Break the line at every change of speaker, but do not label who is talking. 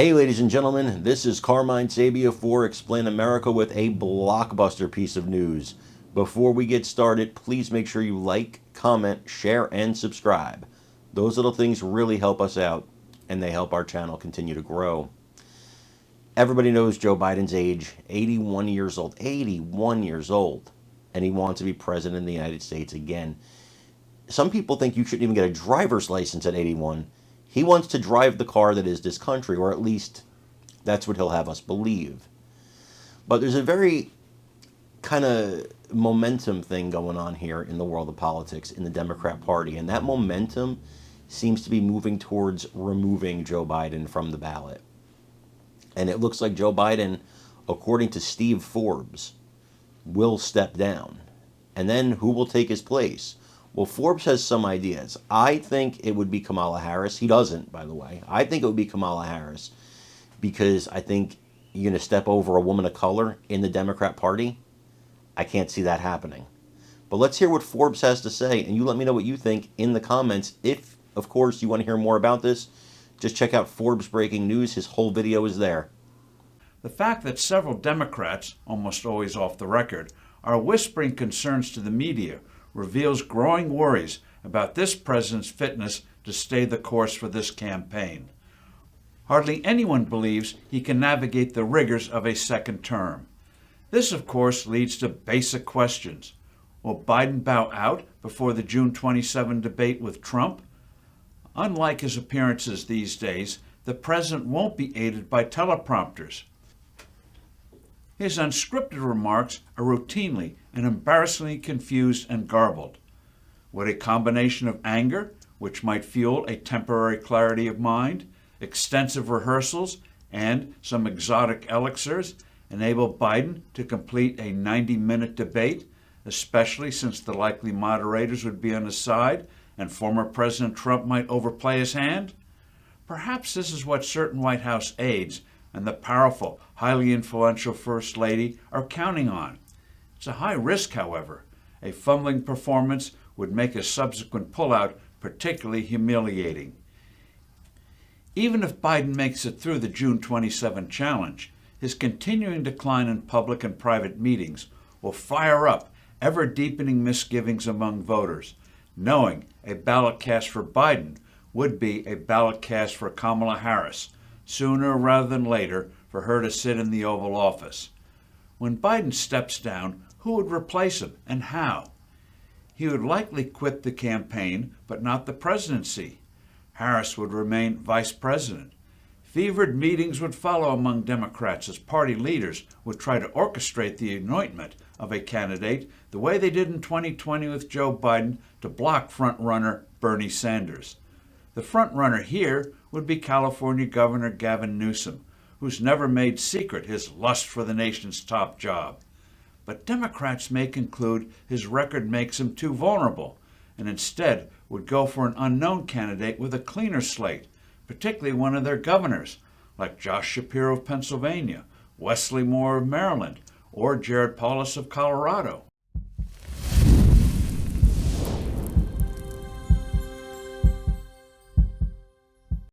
Hey, ladies and gentlemen, this is Carmine Sabia for Explain America with a blockbuster piece of news. Before we get started, please make sure you like, comment, share, and subscribe. Those little things really help us out, and they help our channel continue to grow. Everybody knows Joe Biden's age, 81 years old. 81 years old. And he wants to be president of the United States again. Some people think you shouldn't even get a driver's license at 81. He wants to drive the car that is this country, or at least that's what he'll have us believe. But there's a very kind of momentum thing going on here in the world of politics in the Democrat Party, and that momentum seems to be moving towards removing Joe Biden from the ballot. And it looks like Joe Biden, according to Steve Forbes, will step down. And then who will take his place? Well, Forbes has some ideas. I think it would be Kamala Harris. He doesn't, by the way. I think it would be Kamala Harris because I think you're going to step over a woman of color in the Democrat Party. I can't see that happening. But let's hear what Forbes has to say, and you let me know what you think in the comments. If, of course, you want to hear more about this, just check out Forbes Breaking News. His whole video is there.
The fact that several Democrats, almost always off the record, are whispering concerns to the media reveals growing worries about this president's fitness to stay the course for this campaign. Hardly anyone believes he can navigate the rigors of a second term. This, of course, leads to basic questions. Will Biden bow out before the June 27 debate with Trump? Unlike his appearances these days, the president won't be aided by teleprompters. His unscripted remarks are routinely and embarrassingly confused and garbled. Would a combination of anger, which might fuel a temporary clarity of mind, extensive rehearsals, and some exotic elixirs enable Biden to complete a 90-minute debate, especially since the likely moderators would be on his side and former President Trump might overplay his hand? Perhaps this is what certain White House aides and the powerful, highly influential First Lady are counting on. It's a high risk, however. A fumbling performance would make a subsequent pullout particularly humiliating. Even if Biden makes it through the June 27 challenge, his continuing decline in public and private meetings will fire up ever-deepening misgivings among voters, knowing a ballot cast for Biden would be a ballot cast for Kamala Harris, sooner rather than later for her to sit in the Oval Office. When Biden steps down, who would replace him and how? He would likely quit the campaign, but not the presidency. Harris would remain vice president. Fevered meetings would follow among Democrats as party leaders would try to orchestrate the anointment of a candidate the way they did in 2020 with Joe Biden to block frontrunner Bernie Sanders. The frontrunner here would be California Governor Gavin Newsom, who's never made secret his lust for the nation's top job. But Democrats may conclude his record makes him too vulnerable, and instead would go for an unknown candidate with a cleaner slate, particularly one of their governors, like Josh Shapiro of Pennsylvania, Wesley Moore of Maryland, or Jared Polis of Colorado.